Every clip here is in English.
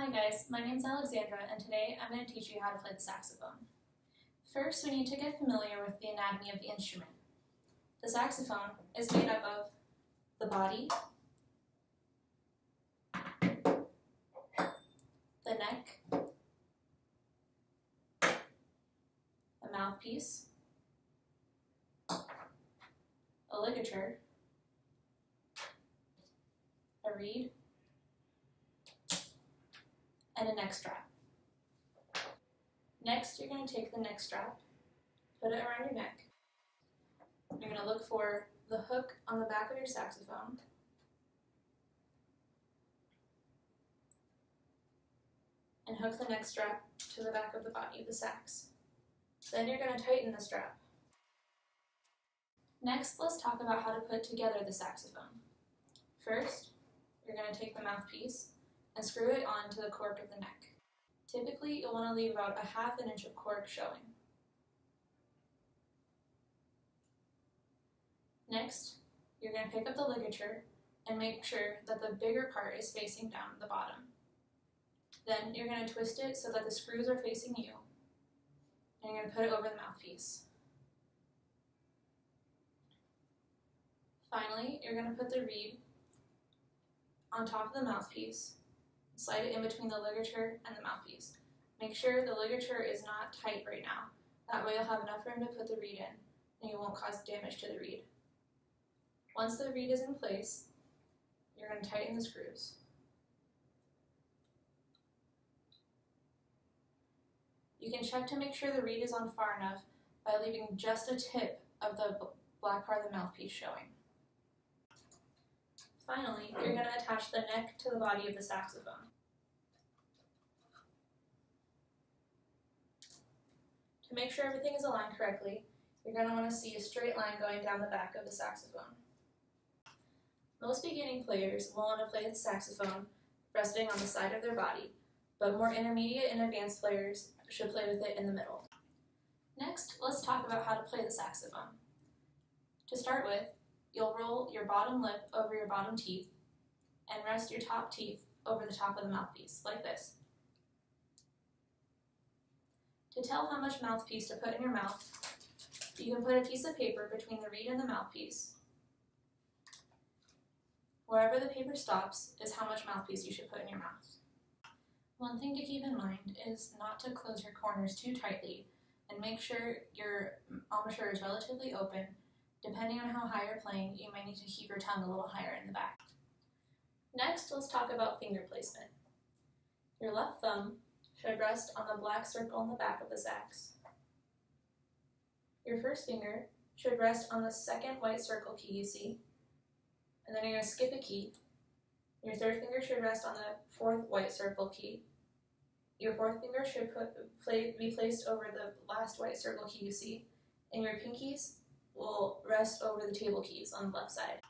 Hi guys, my name is Alexandra and today I'm going to teach you how to play the saxophone. First, we need to get familiar with the anatomy of the instrument. The saxophone is made up of the body, the neck, a mouthpiece, a ligature, a reed, and a neck strap. Next, you're going to take the neck strap, put it around your neck. You're going to look for the hook on the back of your saxophone. And hook the neck strap to the back of the body of the sax. Then you're going to tighten the strap. Next, let's talk about how to put together the saxophone. First, you're going to take the mouthpiece and screw it onto the cork of the neck. Typically, you'll want to leave about a half an inch of cork showing. Next, you're going to pick up the ligature and make sure that the bigger part is facing down the bottom. Then you're going to twist it so that the screws are facing you, and you're going to put it over the mouthpiece. Finally, you're going to put the reed on top of the mouthpiece. Slide it in between the ligature and the mouthpiece. Make sure the ligature is not tight right now. That way you'll have enough room to put the reed in, and you won't cause damage to the reed. Once the reed is in place, you're going to tighten the screws. You can check to make sure the reed is on far enough by leaving just a tip of the black part of the mouthpiece showing. Finally, you're going to attach the neck to the body of the saxophone. To make sure everything is aligned correctly, you're going to want to see a straight line going down the back of the saxophone. Most beginning players will want to play the saxophone resting on the side of their body, but more intermediate and advanced players should play with it in the middle. Next, let's talk about how to play the saxophone. To start with, you'll roll your bottom lip over your bottom teeth and rest your top teeth over the top of the mouthpiece, like this. To tell how much mouthpiece to put in your mouth, you can put a piece of paper between the reed and the mouthpiece. Wherever the paper stops is how much mouthpiece you should put in your mouth. One thing to keep in mind is not to close your corners too tightly and make sure your embouchure is relatively open. Depending on how high you're playing, you may need to keep your tongue a little higher in the back. Next, let's talk about finger placement. Your left thumb should rest on the black circle in the back of the sax. Your first finger should rest on the second white circle key you see, and then you're going to skip a key. Your third finger should rest on the fourth white circle key. Your fourth finger should be placed over the last white circle key you see, and your pinkies will rest over the table keys on the left side.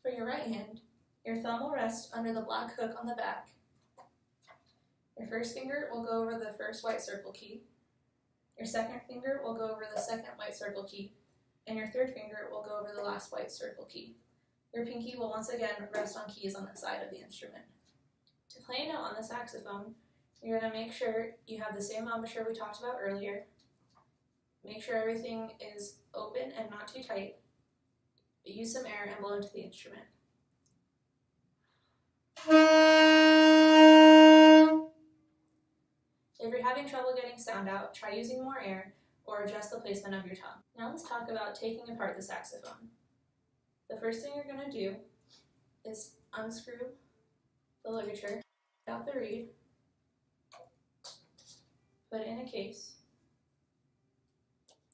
For your right hand, your thumb will rest under the black hook on the back. Your first finger will go over the first white circle key. Your second finger will go over the second white circle key, and your third finger will go over the last white circle key. Your pinky will once again rest on keys on the side of the instrument. To play a note on the saxophone, you're going to make sure you have the same embouchure we talked about earlier. Make sure everything is open and not too tight. Use some air and blow into the instrument. If you're having trouble getting sound out, try using more air or adjust the placement of your tongue. Now let's talk about taking apart the saxophone. The first thing you're going to do is unscrew the ligature, take out the reed, put it in a case,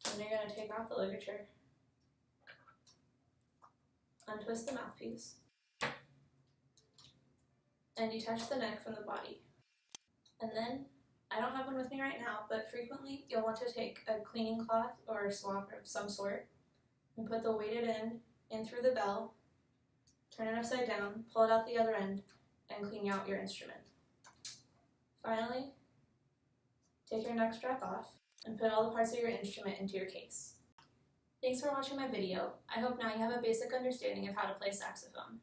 and you're going to take off the ligature, untwist the mouthpiece, and detach the neck from the body. And then, I don't have one with me right now, but frequently you'll want to take a cleaning cloth or a swab of some sort and put the weighted end in through the bell, turn it upside down, pull it out the other end, and clean out your instrument. Finally, take your neck strap off and put all the parts of your instrument into your case. Thanks for watching my video. I hope now you have a basic understanding of how to play saxophone.